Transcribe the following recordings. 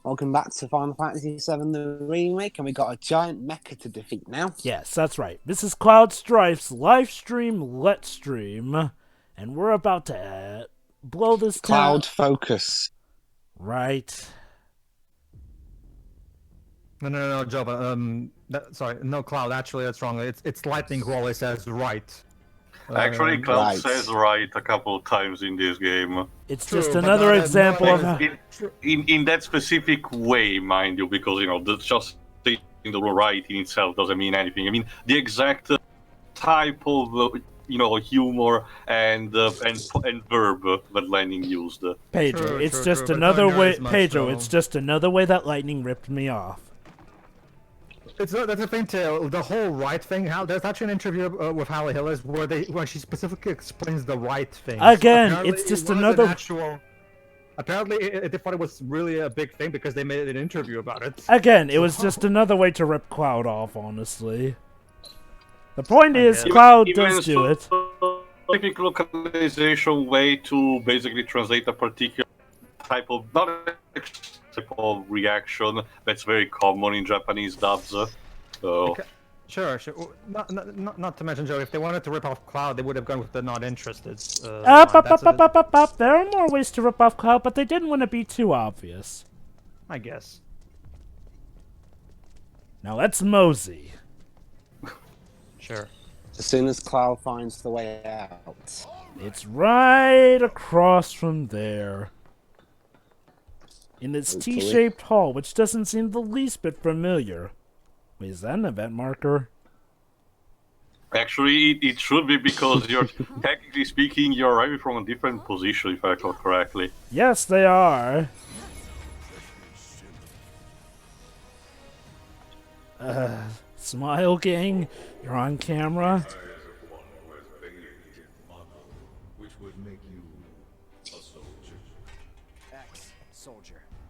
Welcome back to Final Fantasy VII The Remake, and we got a giant mecha to defeat now. Yes, that's right. This is Cloud Strife's live stream, Let's Stream, and we're about to blow this town. Cloud Focus. Right. No, Jova. Sorry, no, Cloud. Actually, that's wrong. It's Lightning who always says right. Actually, Cloud right. says right a couple of times in this game. It's True, just but another not- example not- of... In that specific way, mind you, because that's just saying the right in itself doesn't mean anything. I mean, the exact type of humor and verb that Lightning used. Pedro, True, it's true, just true, but another not way... as much, Pedro, though. it's just another way that Lightning ripped me off. That's the thing too. The whole right thing. There's actually an interview with Halle Hillis where she specifically explains the right thing. Again, Apparently it's just it was another- an actual. Apparently, they thought it was really a big thing because they made an interview about it. Again, it was just another way to rip Cloud off, honestly. The point is, guess. Cloud Even does do it. Specific localization way to basically translate a particular type of type of reaction that's very common in Japanese dubs. So Sure. Not to mention, Joe, if they wanted to rip off Cloud, they would have gone with the not interested. Up. line. That's a- There are more ways to rip off Cloud, but they didn't want to be too obvious. I guess. Now let's mosey. Sure. As soon as Cloud finds the way out. It's right across from there. In this Hopefully. T-shaped hall, which doesn't seem the least bit familiar. Wait, is that an event marker? actually, it should be because you're technically speaking, you're arriving from a different position, if I recall correctly. Yes, they are. Smile gang, you're on camera.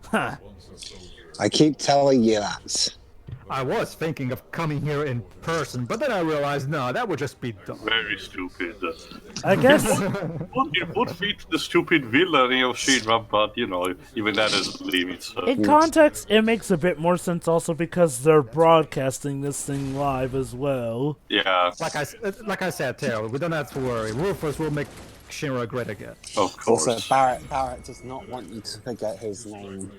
Huh. I keep telling you that. I was thinking of coming here in person, but then I realized, no, that would just be dumb. Very stupid. I guess It would fit the stupid villainy of Shinra, but even that has limits. in context, it makes a bit more sense also because they're broadcasting this thing live as well. Yeah, Like I said, Taylor, we don't have to worry. Rufus will make Shinra great again. of course. Also, Barrett does not want you to forget his name.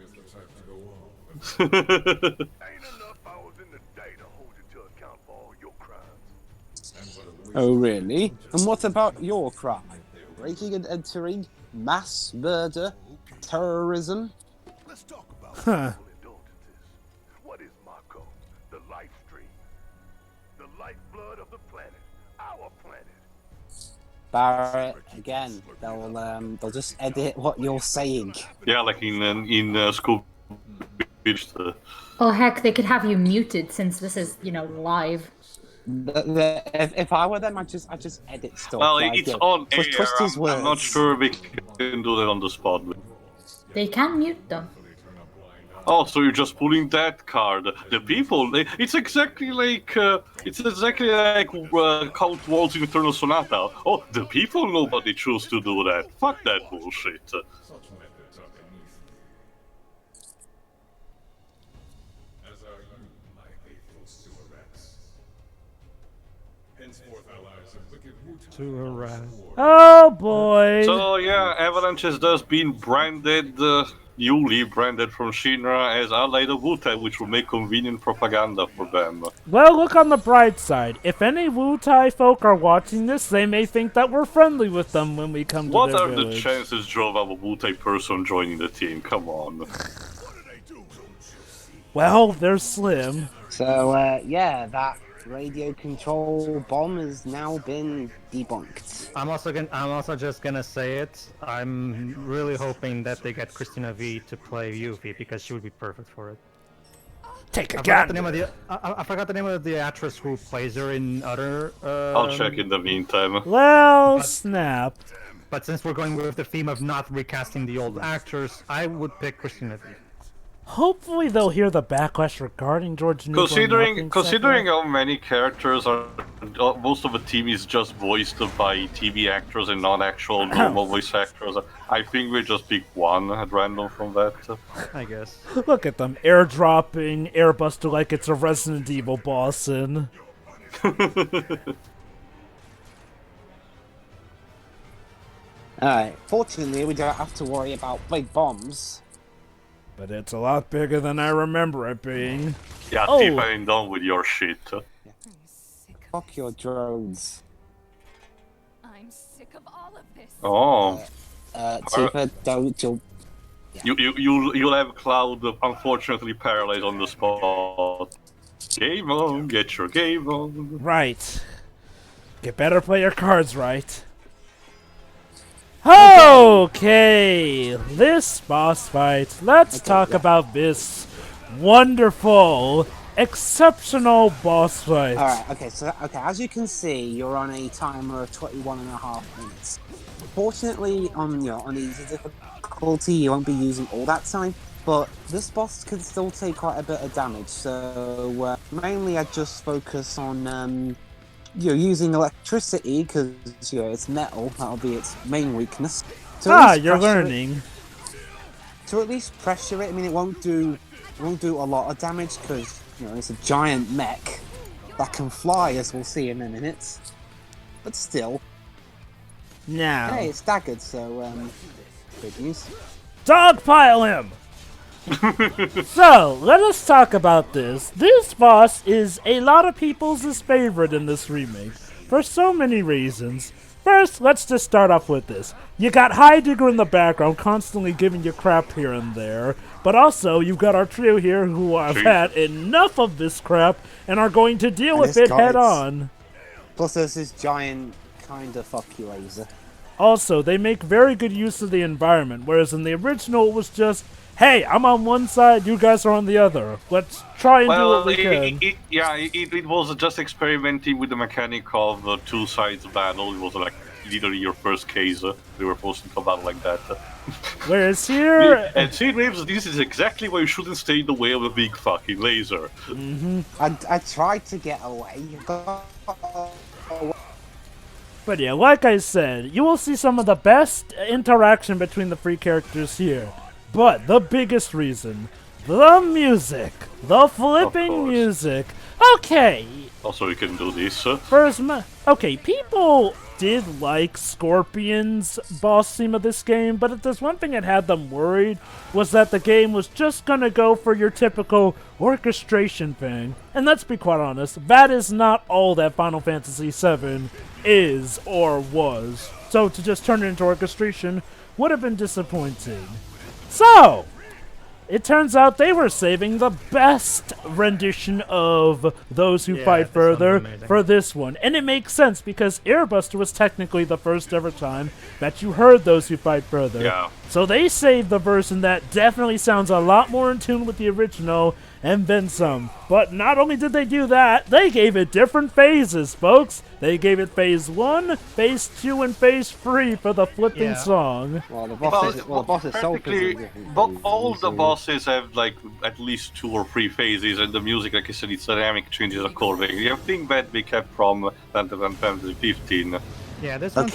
Ain't enough hours in the day to hold you to account for all your crimes. Oh, really? And what about your crime? Breaking and entering, mass murder, terrorism? Let's talk about Huh. political indulgences. What is Mako? The life stream. The lifeblood of the planet. Our planet. Barrett, again, they'll just edit what you're saying. Yeah, like in school. Oh heck, they could have you muted since this is, live. If I were them, I'd just edit stuff. Well, like, it's you know, on air. twist his I'm not words. sure we can do that on the spot. They can mute them. Oh, so you're just pulling that card. The people, it's exactly like Count Walt's Eternal Sonata. Oh, the people nobody choose to do that. Fuck that bullshit. Oh boy! So yeah, Avalanche has thus been branded, newly branded from Shinra as allied of Wutai, which will make convenient propaganda for them. Well, look on the bright side. If any Wu-Tai folk are watching this, they may think that we're friendly with them when we come to What their are the village. chances, Joe, of a Wutai person joining the team? Come on. Well, they're slim. So, yeah, that radio control bomb has now been debunked. I'm also just gonna say it. I'm really hoping that they get Christina V to play Yuffie because she would be perfect for it. Take a I forgot the gun. name of the I forgot the name of the actress who plays her in other. I'll check in the meantime. Well, snap. But since we're going with the theme of not recasting the old actors, I would pick Christina V. Hopefully they'll hear the backlash regarding George Newell. Considering how many characters are, most of the team is just voiced by TV actors and not actual normal voice actors. I think we just pick one at random from that. I guess. Look at them airdropping Airbuster like it's a Resident Evil boss in. Alright, fortunately we don't have to worry about big bombs. But it's a lot bigger than I remember it being. Yeah, Oh. Tifa ain't done with your shit. Fuck your drones. I'm sick of all of this. Oh. Tifa, don't you... You'll have Cloud unfortunately paralyzed on the spot. Game on, get your game on. Right. You better play your cards right. Okay, this boss fight. Let's talk about this wonderful, exceptional boss fight. Alright, okay, as you can see, you're on a timer of 21.5 minutes. Fortunately, on easy difficulty, you won't be using all that time, but this boss can still take quite a bit of damage, so mainly I just focus on using electricity, because it's metal, that'll be its main weakness. You're learning. To at least pressure it, I mean, it won't do a lot of damage, because it's a giant mech that can fly, as we'll see in a minute. But still. Now. Hey, it's staggered, so good news. Dogpile him! So, let us talk about this. This boss is a lot of people's favorite in this remake, for so many reasons. First, let's just start off with this. You got Heidegger in the background constantly giving you crap here and there, but also you've got our trio here who have had enough of this crap and are going to deal with it head on. Plus there's this giant kinda fuck you laser. Also, they make very good use of the environment, whereas in the original it was just, hey, I'm on one side, you guys are on the other. Let's try and do what we can. It was just experimenting with the mechanic of two sides battle. It was like literally your first case. We were forced into a battle like that. Whereas here... And see, Dwibs, this is exactly why you shouldn't stay in the way of a big fucking laser. Mm-hmm. I tried to get away. But yeah, like I said, you will see some of the best interaction between the three characters here. But the biggest reason, the music. The flipping music. Okay. Also, you can do this. Okay, people did like Scorpion's boss theme of this game, but if there's one thing that had them worried, was that the game was just gonna go for your typical orchestration thing. And let's be quite honest, that is not all that Final Fantasy VII is or was. So to just turn it into orchestration would have been disappointing. So, it turns out they were saving the best rendition of Those Who Fight Further for this one. And it makes sense because Airbuster was technically the first ever time that you heard Those Who Fight Further. Yeah. So they saved the version that definitely sounds a lot more in tune with the original and then some. But not only did they do that, they gave it different phases, folks. They gave it phase 1, phase 2, and phase 3 for the flipping song. Well, the boss is so But all the bosses have like at least 2 or 3 phases, and the music, like I said, it's dynamic changes accordingly. I think that we kept from Final Fantasy 15. Yeah, this one's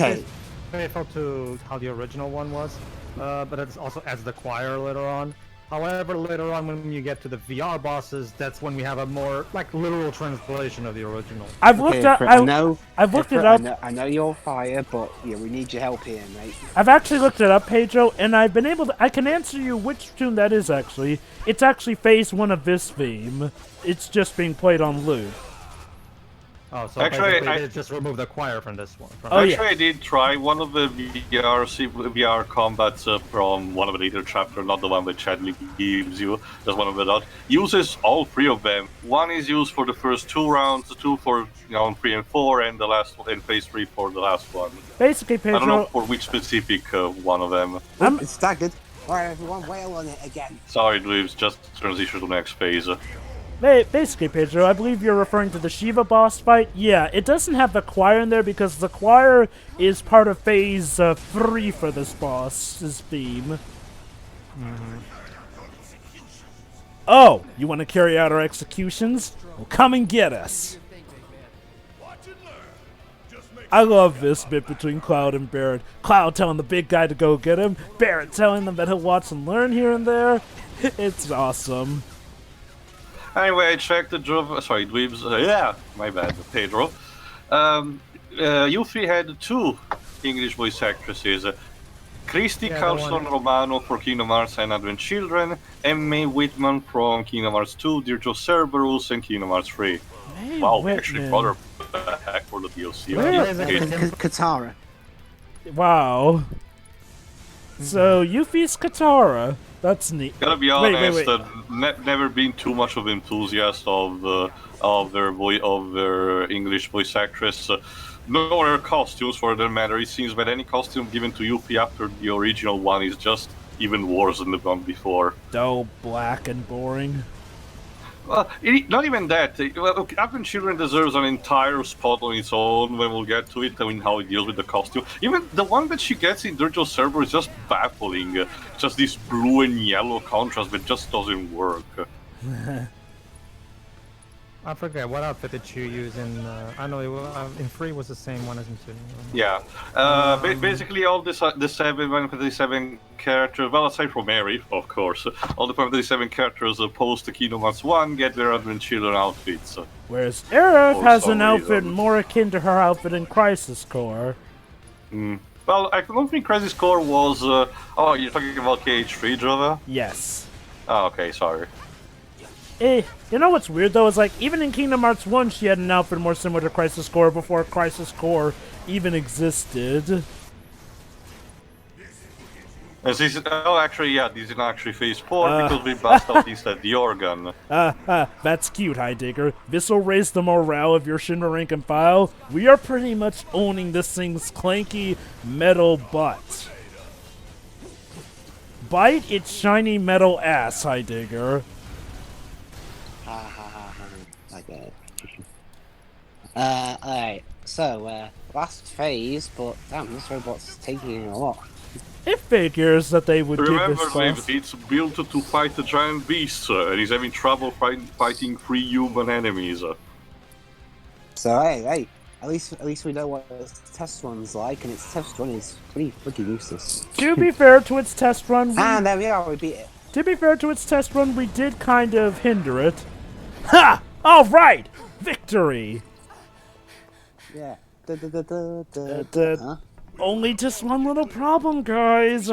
faithful to how the original one was, but it also adds the choir later on. However, later on when you get to the VR bosses, that's when we have a more like literal translation of the original. I've looked at. I've looked it up. I know you're fire, but yeah, we need your help here, mate. I've actually looked it up, Pedro, and I've been able to. I can answer you which tune that is. Actually, it's actually phase 1 of this theme. It's just being played on loop. Oh, so actually, they just removed the choir from this one. I did try one of the VR combats from one of the later chapters, not the one that Chadley gives you, just one of the dots. Uses all 3 of them. One is used for the first 2 rounds, 2 for 3 and 4, and the last one, and phase 3 for the last one. Basically, Pedro. I don't know for which specific one of them. It's staggered. Alright, everyone, wail on it again. Sorry, Dwibs, just transition to the next phase. Basically, Pedro, I believe you're referring to the Shiva boss fight. Yeah, it doesn't have the choir in there because the choir is part of phase 3 for this boss's theme. Oh, you want to carry out our executions? Well, come and get us. I love this bit between Cloud and Barrett. Cloud telling the big guy to go get him, Barrett telling them that he'll watch and learn here and there. It's awesome. Anyway, I checked the Dwibs. Yeah, my bad, Pedro. You three had 2 English voice actresses. Christy Carlson Romano for Kingdom Hearts and Advent Children, and Mae Whitman from Kingdom Hearts 2, Dirge of Cerberus, and Kingdom Hearts 3. Wow, we actually brought her back for the DLC. Katara. Wow. So, Yuffie's Katara. That's neat. Gotta be honest, never been too much of an enthusiast of their English voice actress. Nor her costumes, for that matter. It seems that any costume given to Yuffie after the original one is just even worse than the one before. Dull, black, and boring. Well, not even that. Advent Children deserves an entire spot on its own when we'll get to it. I mean, how it deals with the costume. Even the one that she gets in Dirge of Cerberus is just baffling. Just this blue and yellow contrast that just doesn't work. I forget, what outfit did you use in... I know in 3 was the same one as in 2. Yeah. Basically all the 7 characters, well, aside from Mary, of course, all the 7 characters opposed to Kingdom Hearts 1 get their Advent Children outfits. Whereas Aerith has an outfit more akin to her outfit in Crisis Core. Well, I don't think Crisis Core was... oh, you're talking about KH3, Jova? Yes. Oh, okay, sorry. You know what's weird though is like even in Kingdom Hearts 1 she had an outfit more similar to Crisis Core before Crisis Core even existed. Actually, yeah, these are actually Phase 4 because we bust out instead the organ. That's cute, Heidegger. This'll raise the morale of your Shinra rank and file. We are pretty much owning this thing's clanky metal butt. Bite its shiny metal ass, Heidegger. Okay. Alright, so, last phase, but damn, this robot's taking a lot. It figures that they would Remember, give this boss. it's built to fight the giant beasts, and he's having trouble fighting 3 human enemies. So, hey, at least we know what its test run's like, and its test run is pretty freaking useless. To be fair to its test run, and there we are, we beat it. To be fair to its test run, we did kind of hinder it. Ha! All right, victory. Yeah. Only just one little problem, guys.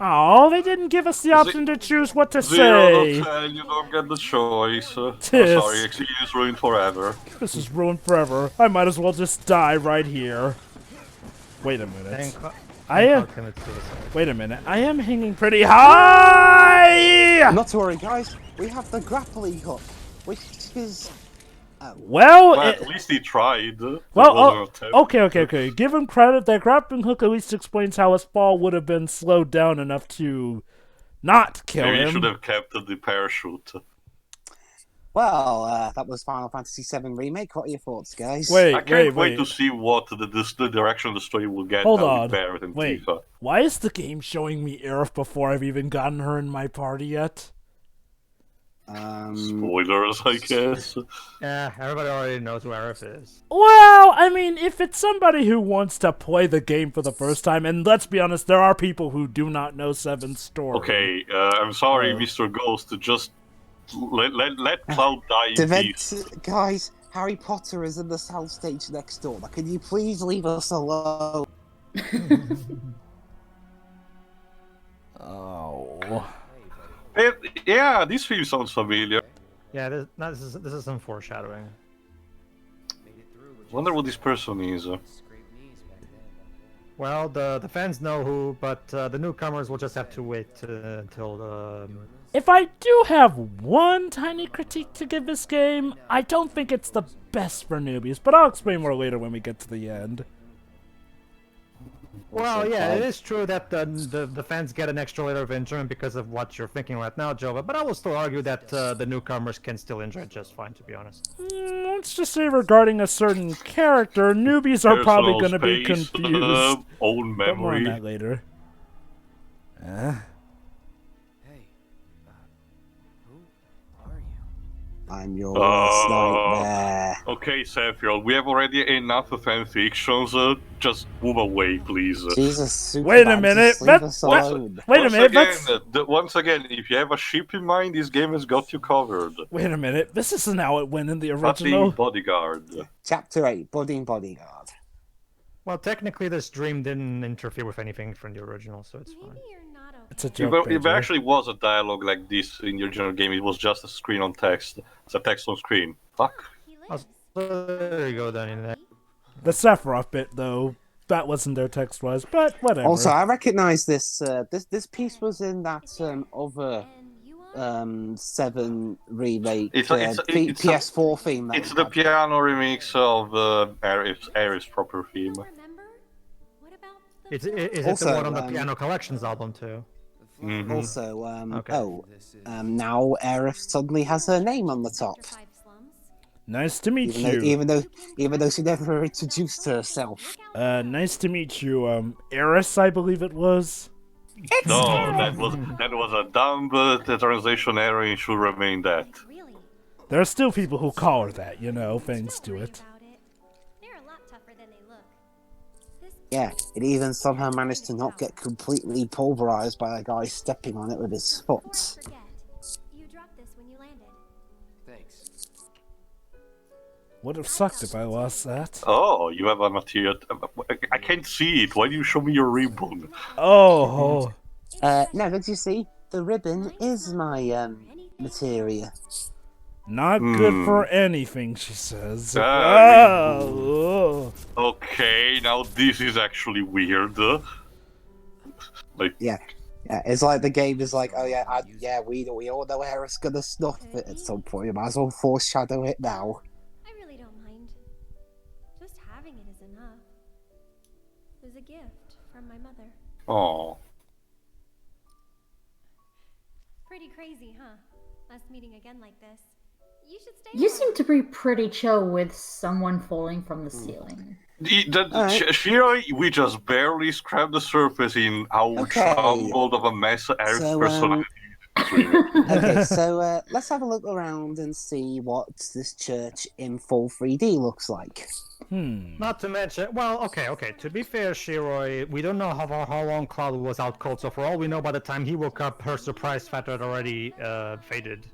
Oh, they didn't give us the option to choose what to say. 0 to 10, you don't get the choice. Tis. Sorry, XP is ruined forever. This is ruined forever. I might as well just die right here. Wait a minute. Wait a minute. I am hanging pretty high. Not to worry, guys. We have the grappling hook, which is... Well, at least he tried. Well, okay. Give him credit. That grappling hook at least explains how his fall would have been slowed down enough to not kill him. Maybe you should have kept the parachute. Well, that was Final Fantasy VII Remake. What are your thoughts, guys? I can't wait to see what the direction the story will get. Hold on. Wait. Tifa. Why is the game showing me Aerith before I've even gotten her in my party yet? Spoilers, I guess. Yeah, everybody already knows who Aerith is. Well, I mean, if it's somebody who wants to play the game for the first time, and let's be honest, there are people who do not know Seven's story. Okay, I'm sorry, Mr. Ghost, just let Cloud die in peace. Guys, Harry Potter is in the soundstage next door. Can you please leave us alone? Oh... Yeah, this theme sounds familiar. Yeah, this is some foreshadowing. Wonder what this person is. Well, the fans know who, but the newcomers will just have to wait until the... If I do have one tiny critique to give this game, I don't think it's the best for newbies, but I'll explain more later when we get to the end. Well, yeah, it is true that the fans get an extra layer of enjoyment because of what you're thinking right now, Jova, but I will still argue that the newcomers can still enjoy it just fine, to be honest. Let's just say regarding a certain character, newbies are probably going to be confused. Own memory. But more on that later. I'm your worst nightmare. Okay, Sephiroth, we have already enough fan fictions. Just move away, please. Jesus, Superman, Wait a minute, just leave us what? alone. Wait a minute, Once again, if you have a ship in mind, this game has got you covered. Wait a minute, this isn't how it went in the But the original. Bodyguard. Chapter 8, Buddy and Bodyguard. Well, technically, this dream didn't interfere with anything from the original, so it's fine. It's a joke. If there actually was a dialogue like this in the original game, it was just a screen on text. It's a text on screen. Fuck. Oh, so there you go, then. In that. The Sephiroth bit, though, that wasn't there text-wise, but whatever. Also, I recognize this. This piece was in that other 7 remake PS4 theme. It's the piano remix of Aerith's proper theme. Is it Also, the one on the Piano Collections album too? Mm-hmm. Also, Okay. now Aerith suddenly has her name on the top. Nice to meet you. Even though she never introduced herself. Nice to meet you, Eris, I believe it was. No, that was a dumb translation error. It should remain that. There are still people who call her that, you know, thanks to it. Yeah, it even somehow managed to not get completely pulverized by a guy stepping on it with his foot. Would have sucked if I lost that. Oh, you have a material. I can't see it. Why do you show me your ribbon? Oh. No, did you see? The ribbon is my materia. Not good for anything, she says. Okay, now this is actually weird. Like, yeah, it's like the game is like, oh yeah, we all know Aerith's gonna snuff it at some point. You might as well foreshadow it now. I really don't mind. Just having it is enough. It was a gift from my mother. oh. Pretty crazy, huh? Us meeting again like this. You should stay. You seem to be pretty chill with someone falling from the ceiling. Shiro, we just barely scratched the surface in how jumbled of a mess Aerith's personality is. Okay, so let's have a look around and see what this church in full 3D looks like. Not to mention, well, okay. To be fair, Shiroi, we don't know how long Cloud was out cold, so for all we know, by the time he woke up, her surprise factor had already faded.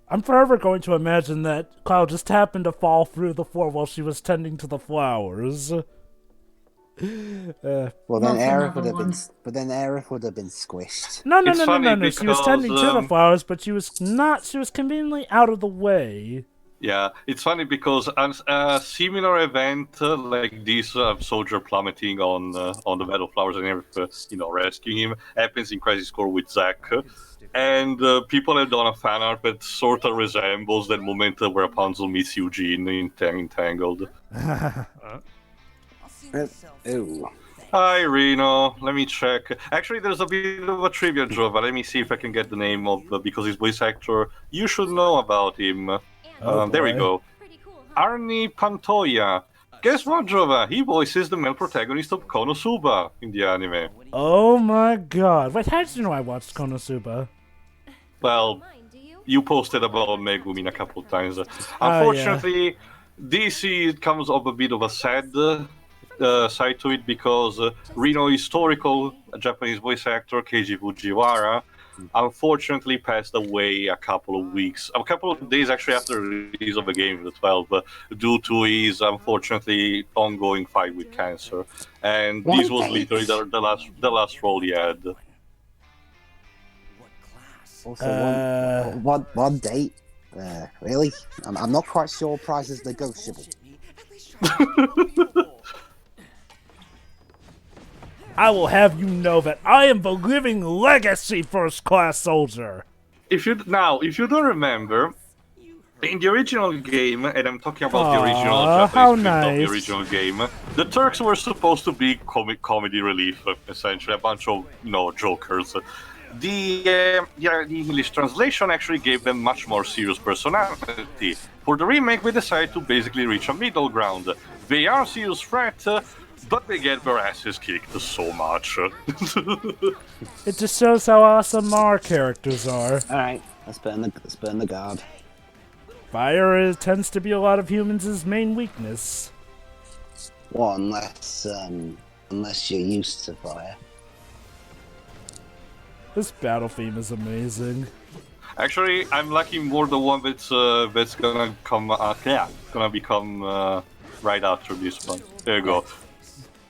I'm forever going to imagine that Cloud just happened to fall through the floor while she was tending to the flowers. Well, then Aerith would have been squished. No. She was tending to the flowers, but she was not. She was conveniently out of the way. Yeah, it's funny because a similar event like this, soldier plummeting on the metal flowers and everything, rescuing him, happens in Crisis Core with Zack. And people have done a fan art that sort of resembles that moment where Rapunzel meets Eugene in Entangled. Ooh. Hi, Reno. Let me check. Actually, there's a bit of a trivia, Jova. Let me see if I can get the name of because his voice actor. You should know about him. There we go. Arnie Pantoja. Guess what, Jova? He voices the male protagonist of Konosuba in the anime. Oh my god. Wait, how did you know I watched Konosuba? Well, you posted about Megumin a couple of times. Unfortunately, DC comes up a bit of a sad side to it because Reno historical Japanese voice actor Keiji Fujiwara unfortunately passed away a couple of days actually after the release of the game, the 12, due to his unfortunately ongoing fight with cancer. And this was literally the last role he had. Also, one date? Really? I'm not quite sure price is negotiable. I will have you know that I am the living legacy first-class soldier. If you don't remember, in the original game, and I'm talking about the original Japanese script of the original game, the Turks were supposed to be comedy relief, essentially, a bunch of jokers. The English translation actually gave them much more serious personality. For the remake, we decided to basically reach a middle ground. They are a serious threat, but they get their asses kicked so much. It just shows how awesome our characters are. Alright, let's burn the guard. tends to be a lot of humans' main weakness. Well, unless you're used to fire. This battle theme is amazing. Actually, I'm liking more the one that's gonna come. Gonna become right after this one. There you go.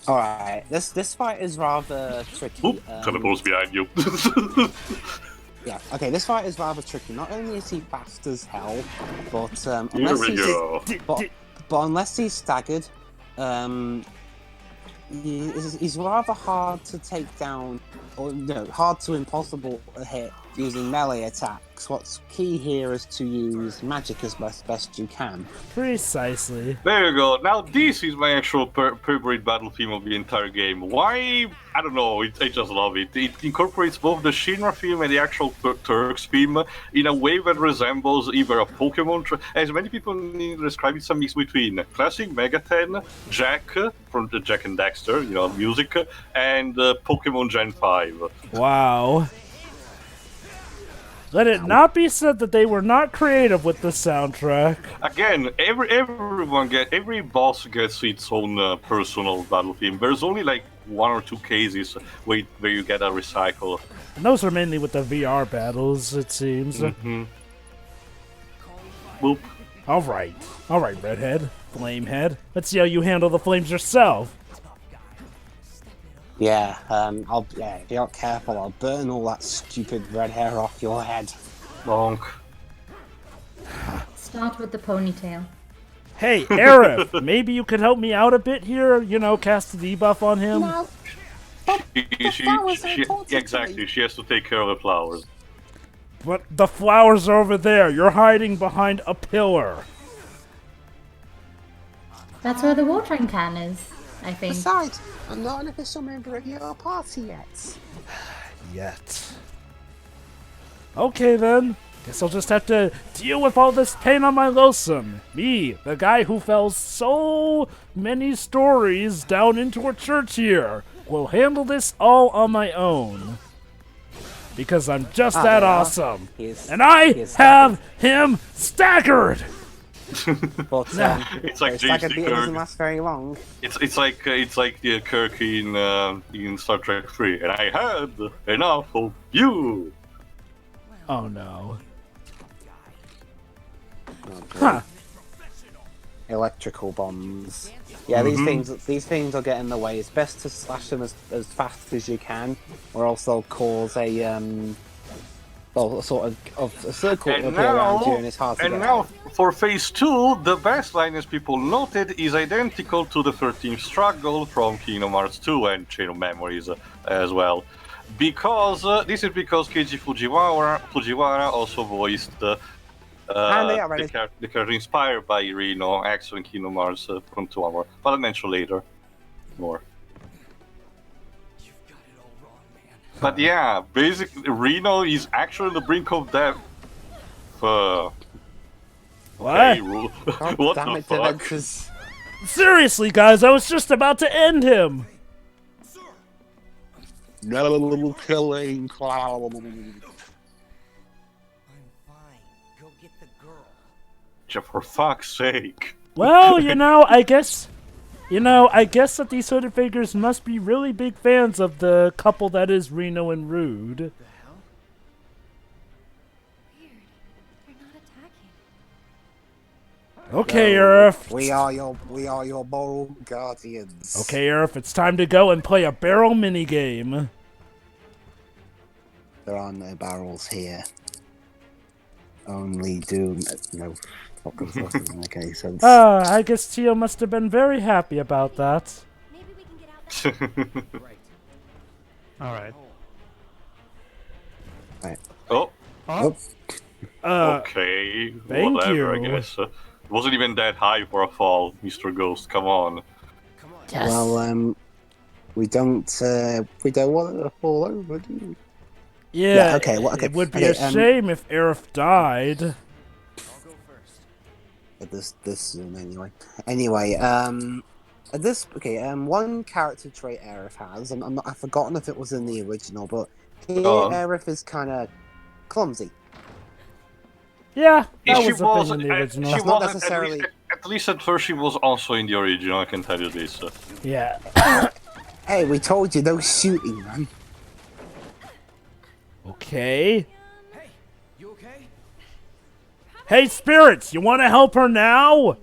All right, this fight is rather tricky. Oop, teleports behind you. Yeah. Okay, this fight is rather tricky. Not only is he fast as hell, but Here unless we go. but unless he's staggered, he's rather hard to take down, or hard to impossible to hit using melee attacks. What's key here is to use magic as best you can. Precisely. There you go. Now this is my actual favorite battle theme of the entire game. Why? I don't know. I just love it. It incorporates both the Shinra theme and the actual Turks theme in a way that resembles either a Pokemon. As many people describe it, some mix between classic Megaten, Jack from the Jack and Dexter, music, and Pokemon Gen 5. Wow. Let it not be said that they were not creative with the soundtrack. Again, every boss gets its own personal battle theme. There's only like 1 or 2 cases where you get a recycle. And those are mainly with the VR battles, it seems. Mm-hmm. Boop. All right, Redhead, Flamehead. Let's see how you handle the flames yourself. Yeah, if you're not careful, I'll burn all that stupid red hair off your head. Bonk. Start with the ponytail. Hey, Aerith, maybe you could help me out a bit here? Cast a debuff on him? No. Exactly, she has to take care of the flowers. But the flowers are over there. You're hiding behind a pillar. That's where the watering can is, I think. Besides, I'm not an official member of your party yet. Okay then. Guess I'll just have to deal with all this pain on my lonesome. Me, the guy who fell so many stories down into a church here, will handle this all on my own. Because I'm just that awesome. And I have him staggered! But it's like staggered beat doesn't last very long. It's like the Kirk in Star Trek 3, and I had enough of you. Oh no. Huh. Electrical bombs. Yeah, these things will get in the way. It's best to slash them as fast as you can, or else they'll cause a sort of a circle to appear around you, and it's hard to get out. For phase 2, the best line, as people noted, is identical to the 13th struggle from Kingdom Hearts 2 and Chain of Memories as well. Because this is because Keiji Fujiwara also voiced the character inspired by Reno, Axel, and Kingdom Hearts from 2 hours. But I'll mention later more. But yeah, basically, Reno is actually on the brink of death. What? What Damn the it, fuck? Deventus. Seriously, guys, I was just about to end him. No killing. For fuck's sake. Well, I guess that these hooded figures must be really big fans of the couple that is Reno and Rude. Weird. They're not attacking. Okay, Earth. We are your moral guardians. Okay, Earth, it's time to go and play a barrel minigame. There are no barrels here. Only doom. No. Okay, so I guess Tio must have been very happy about that. Maybe we can get out that Alright. Oh. Okay. Thank Whatever, you. I guess. It wasn't even that high for a fall, Mr. Ghost. Come on. Yes. well, we don't want it to fall over, do we? Yeah, okay, okay. It would be a shame if Aerith died. This soon anyway. Anyway, one character trait Aerith has, and I've forgotten if it was in the original, but here Aerith is kind of clumsy. Yeah, that She was the was. thing in the original. She That's not was necessarily- at least at first. She was also in the original. I can tell you this. Yeah. Hey, we told you no shooting, man. Okay. Hey, spirits, you want to help her now? If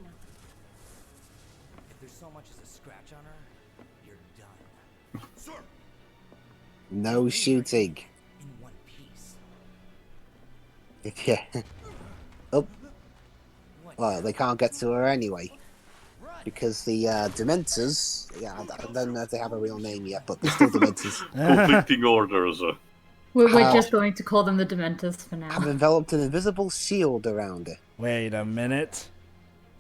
there's so much as a scratch on her, you're done. Sir. No shooting. In one piece. Yeah. Oh. Well, they can't get to her anyway. Because the Dementors, yeah, I don't know if they have a real name yet, but they're still Dementors, Conflicting orders. We're just going to call them the Dementors for now. have enveloped an invisible shield around it. Wait a minute.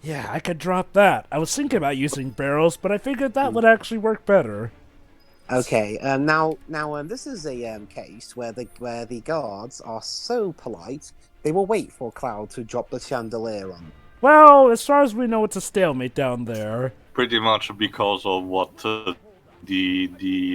Yeah, I could drop that. I was thinking about using barrels, but I figured that would actually work better. Okay, now, this is a case where the guards are so polite they will wait for Cloud to drop the chandelier on. Well, as far as we know, it's a stalemate down there. Pretty much because of what the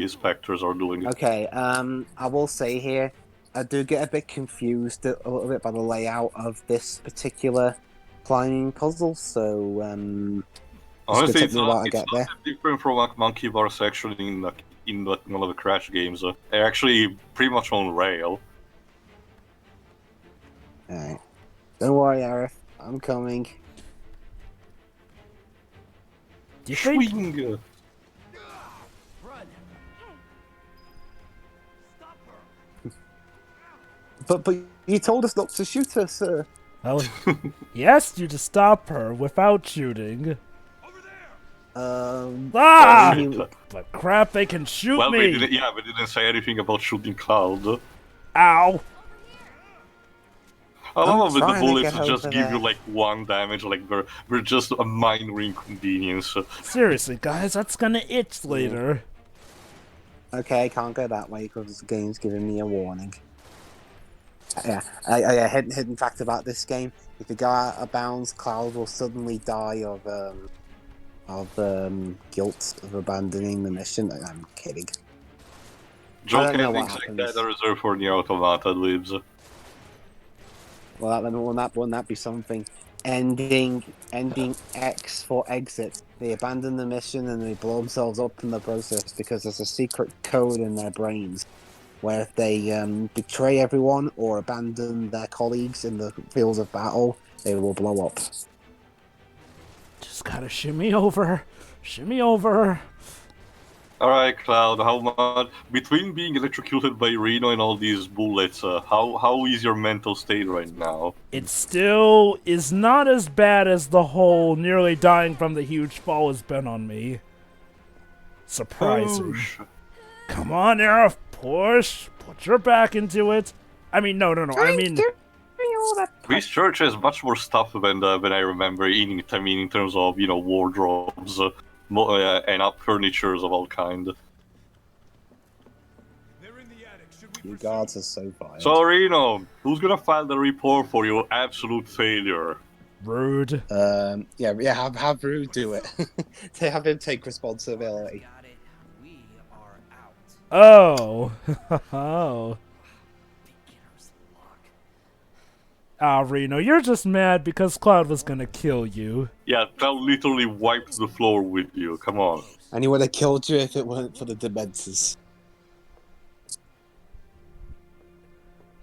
inspectors are doing. Okay, I will say here, I do get a bit confused a little bit by the layout of this particular climbing puzzle, so Honestly, take it's me a while to not get there. that different from like Monkey Bar section in one of the Crash games. They're actually pretty much on rail. Alright. Don't worry, Arif. I'm coming. Do you think? Swing! But you told us not to shoot her, sir. Well, he asked you to stop her without shooting. Ah! you- But crap, they can shoot Well, me! they didn't say anything about shooting Cloud. Ow! I love it, the trying to bullets get just over give you there. like 1 damage, like we're just a minor inconvenience. Seriously, guys, that's gonna itch later. Okay, I can't go that way because the game's giving me a warning. Yeah, a hidden fact about this game: if you go out of bounds, Cloud will suddenly die of guilt of abandoning the mission. I'm kidding. Joke don't know what endings like happens. that are reserved for the Automata Dwibs. Well, wouldn't that be something? Ending X for exit. They abandon the mission and they blow themselves up in the process because there's a secret code in their brains where if they betray everyone or abandon their colleagues in the fields of battle, they will blow up. Just gotta shimmy over. Shimmy over. Alright, Cloud, how much between being electrocuted by Reno and all these bullets, how is your mental state right now? It still is not as bad as the whole nearly dying from the huge fall has been on me. Surprising. Push. Come on, Arif, push. Put your back into it. I mean, no. I mean, This church has much more stuff than I remember in it. I mean, in terms of wardrobes and up furnitures of all kind. You guards are so violent. So Reno, who's gonna file the report for your absolute failure? rude. Yeah, have Rue do it. To have him take responsibility. Got it. We are out. Oh. Oh. Beginner's luck. Ah, Reno, you're just mad because Cloud was gonna kill you. Yeah, Cloud literally wiped the floor with you. Come on. And he would have killed you if it weren't for the Dementors.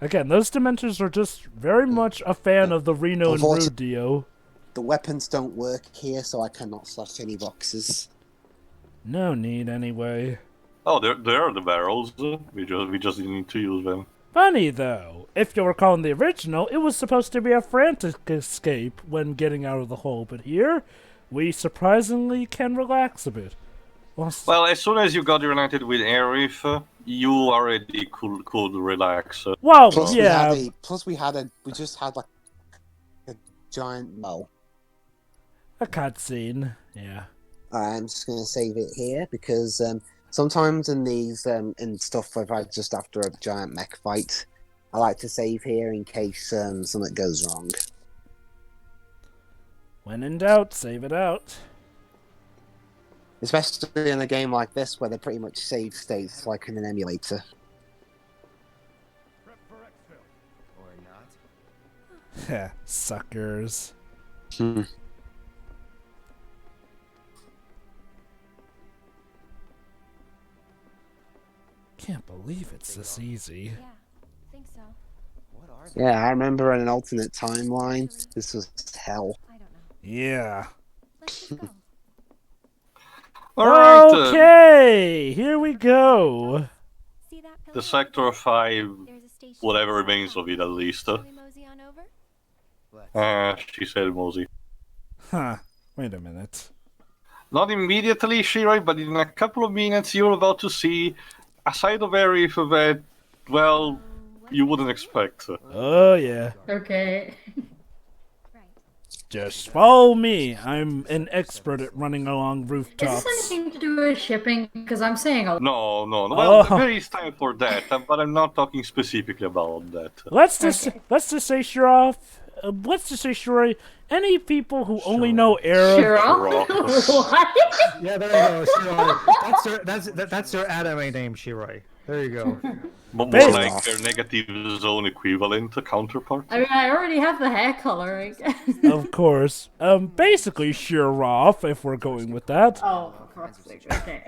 Again, those Dementors are just very much a fan of the Reno and Rude duo. The weapons don't work here, so I cannot slash any boxes. No need, anyway. Oh, there are the barrels. We just didn't need to use them. Funny, though. If you'll recall in the original, it was supposed to be a frantic escape when getting out of the hole, but here, we surprisingly can relax a bit. Well, as soon as you got reunited with Arif, you already could relax. Well, Plus yeah. we just had like a giant A cutscene, yeah. I'm just gonna save it here because sometimes in these in stuff I've had just after a giant mech fight, I like to save here in case something goes wrong. When in doubt, save it out. Especially in a game like this where they pretty much save states like in an emulator. Or not. Suckers. Hmm. Can't believe it's this easy. Yeah, think so. What are Yeah, I remember in an alternate timeline, this was hell. I don't know. Yeah. Let's just go. Alright, Okay, here we go. See that pillar the over Sector there? 5, There's a station whatever outside remains that. of it at least. Shall we mosey on over? She said Mosey. Huh. Wait a minute. Not immediately, Shirai, but in a couple of minutes you're about to see a side of Arif that, well, you wouldn't expect. Oh, yeah. Okay. Right. Just follow me. I'm an expert at running along Is rooftops. this anything to do with shipping? Because I'm saying a lot. No. Well, Oh. there is time for that, but I'm not talking specifically about that. Let's just Okay. say, Shirov. Let's just say, Shiroi. Any people who only know Arab. Sure. Sure. What? Yeah, there you go, Shiroi. That's your anime name, Shiroi. There you go. More Based- like their negative zone equivalent counterpart. I mean, I already have the hair color, I guess. Of course. Basically, Shirov, if we're going with that. Oh, for fuck's sake, okay.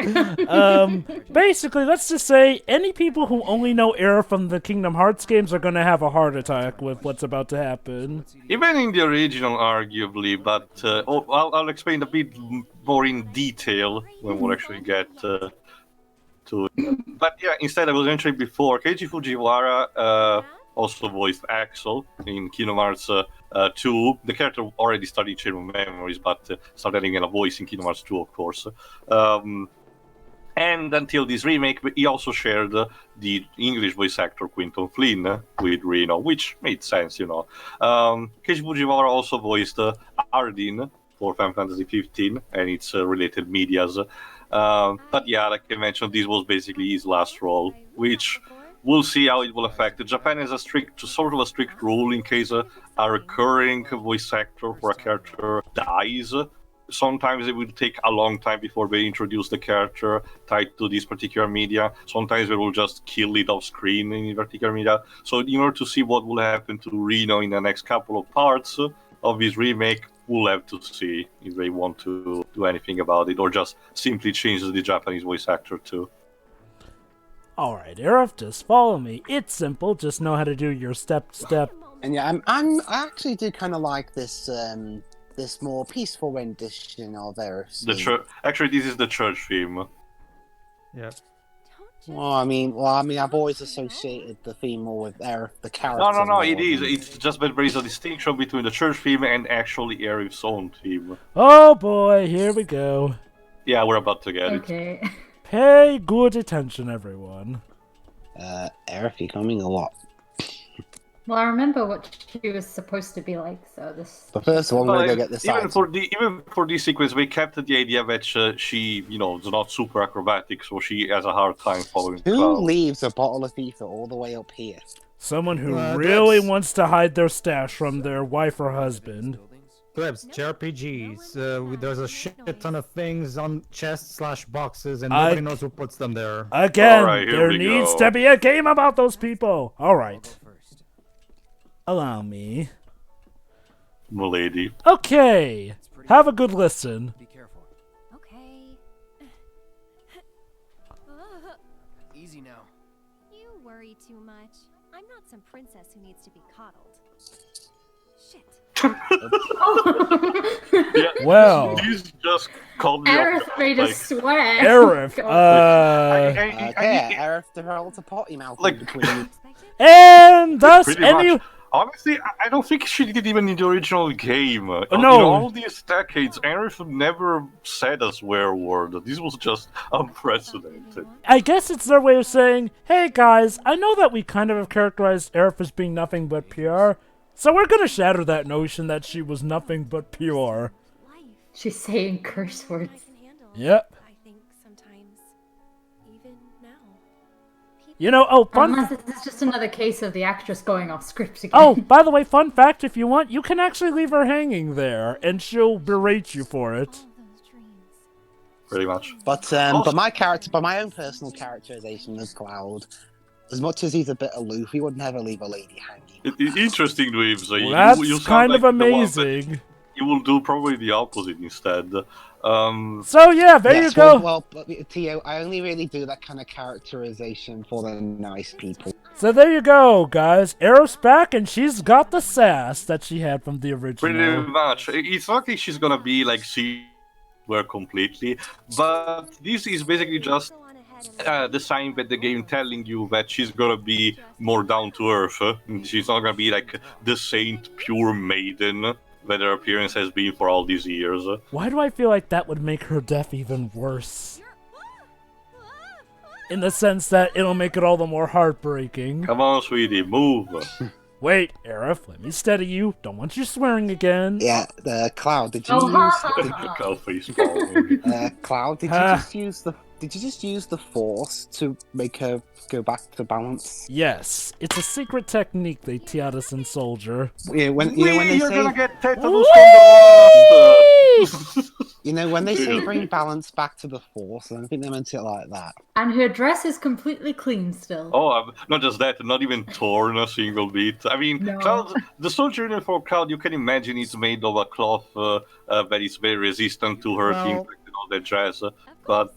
Basically, let's just say any people who only know Air from the Kingdom Hearts games are gonna have a heart attack with what's about to happen. Even in the original, arguably, but I'll explain a bit more in detail when we'll actually get to it. But yeah, instead, I was mentioning before, Keiji Fujiwara also voiced Axel in Kingdom Hearts 2. The character already studied Chain of Memories, but started having a voice in Kingdom Hearts 2, of course. And until this remake, he also shared the English voice actor Quinton Flynn with Reno, which made sense, you know. Keiji Fujiwara also voiced Ardyn for Final Fantasy 15 and its related medias. But yeah, like I mentioned, this was basically his last role, which we'll see how it will affect. Japan has a strict rule in case a recurring voice actor for a character dies. Sometimes it will take a long time before they introduce the character tied to this particular media. Sometimes they will just kill it off screen in particular media. So in order to see what will happen to Reno in the next couple of parts of this remake, we'll have to see if they want to do anything about it or just simply change the Japanese voice actor too. Alright, Arif, just follow me. It's simple, just know how to do your step. And yeah, I actually do kind of like this this more peaceful rendition of Eris. Actually, this is the church theme. Yeah. Well, I mean, I've always associated the theme more with Eris, the character. No, it is. It's just that there is a distinction between the church theme and actually Arif's own theme. Oh boy, here we go. Yeah, we're about to get it. Okay. Pay good attention, everyone. Eris becoming a lot. Well, I remember what she was supposed to be like, so this... But first of all, I'm going to go get this even for this sequence, we kept the idea that she, you know, is not super acrobatic, so she has a hard time following the Who crowd. leaves a bottle of FIFA all the way up here? Someone who really wants to hide their stash from their wife or husband. Dwibs, JRPGs. There's a shit ton of things on chests/boxes, and nobody knows who puts them there. Again, Alright, here there we needs go. to be a game about those people. Alright. Allow me. Milady. Okay. Have a good listen. Be careful. Okay. Easy now. You worry too much. I'm not some princess who needs to be coddled. Shit. Yeah, Well. These just called me Aerith off. made a Like, swear. Arif, Okay, Eris developed a potty mouth Like- between you. and thus pretty any... much. Honestly, I don't think she did even in the original game. No. In all these decades, Aerith never said a swear word. This was just unprecedented. I guess it's their way of saying, hey guys, I know that we kind of have characterized Arif as being nothing but pure, so we're gonna shatter that notion that she was nothing but pure. Life. She's saying curse I words. can handle. Yep. I think sometimes. Even now. You know, oh, fun... Unless this is just another case of the actress going off script again. Oh, by the way, fun fact, if you want, you can actually leave her hanging there, and she'll berate you for it. All those dreams. Pretty much. But my own personal characterization of Cloud As much as he's a bit aloof, he would never leave a lady hanging. Interesting, Dwibs. Well, that's you sound kind of like the one that amazing. You will do probably the opposite instead. So yeah, there you Yes, go. Well, Tio, I only really do that kind of characterization for the nice people. So there you go, guys. Aerith's back, and she's got the sass that she had from the original. Pretty much. It's not like she's gonna be like SCWRM completely, but this is basically just the sign that the game telling you that she's gonna be more down to earth. She's not gonna be like the saint pure maiden that her appearance has been for all these years. Why do I feel like that would make her death even worse? In the sense that it'll make it all the more heartbreaking. Come on, sweetie, move. Wait, Aerith, let me steady you. Don't want you swearing again. Yeah, Cloud, did you Cloud, did you just use the force to make her go back to balance? Yes, it's a secret technique they taught us in Soldier. Yeah, when they you're say gonna get tetanus from when they say bring balance back to the force, I don't think they meant it like that. And her dress is completely clean still. Oh, not just that, not even torn a single bit. I mean, No. Cloud, the soldier uniform Cloud, you can imagine it's made of a cloth that is very resistant to hurt impact and all that jazz. But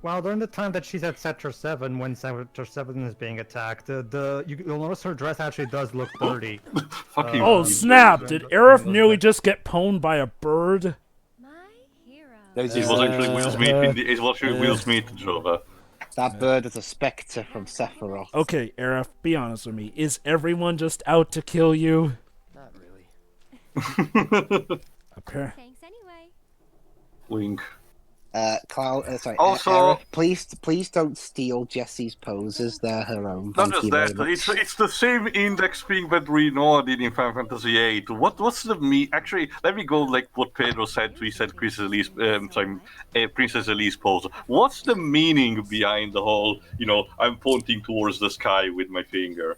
well, during the time that she's at Sector 7, when Sector 7 is being attacked, you'll notice her dress actually does look dirty. Fucking oh snap! Did Aerith nearly just get pwned by a bird? It was actually Will Smith. It was actually Will Smith, Jova. That bird is a spectre from Sephiroth. Okay, Aerith, be honest with me. Is everyone just out to kill you? Not really. Thanks anyway. Wink. Cloud, Also, Aerith, please don't steal Jessie's poses. They're her own. Not just that, it's the same index thing that Renoir did in Final Fantasy VIII. What's the Actually, let me go like what Pedro said. He said Princess Elise pose. What's the meaning behind the whole? I'm pointing towards the sky with my finger.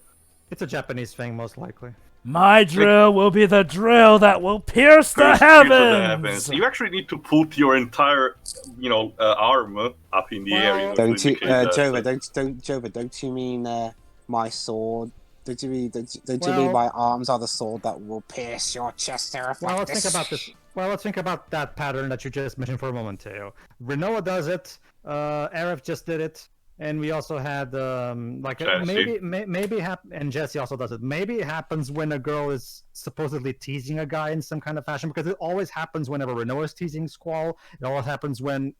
It's a Japanese thing, most likely. My drill will be the drill that will pierce the heavens! You actually need to put your entire, arm up in the air. Don't you, Jova? Don't you mean my sword? Don't you mean my arms are the sword that will pierce your chest? Well, let's think about this. Well, let's think about that pattern that you just mentioned for a moment, Teo. Renoa does it. Aerith just did it. And we also had and Jessie also does it. Maybe it happens when a girl is supposedly teasing a guy in some kind of fashion, because it always happens whenever Renoa is teasing Squall. It always happens when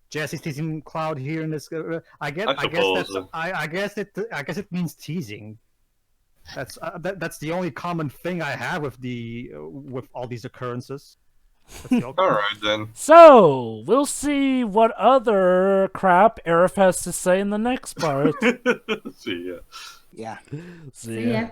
Jessie's teasing Cloud here in this. I guess it means teasing. That's the only common thing I have with all these occurrences. Alright then. So, we'll see what other crap Aerith has to say in the next part. See ya. Yeah. See ya.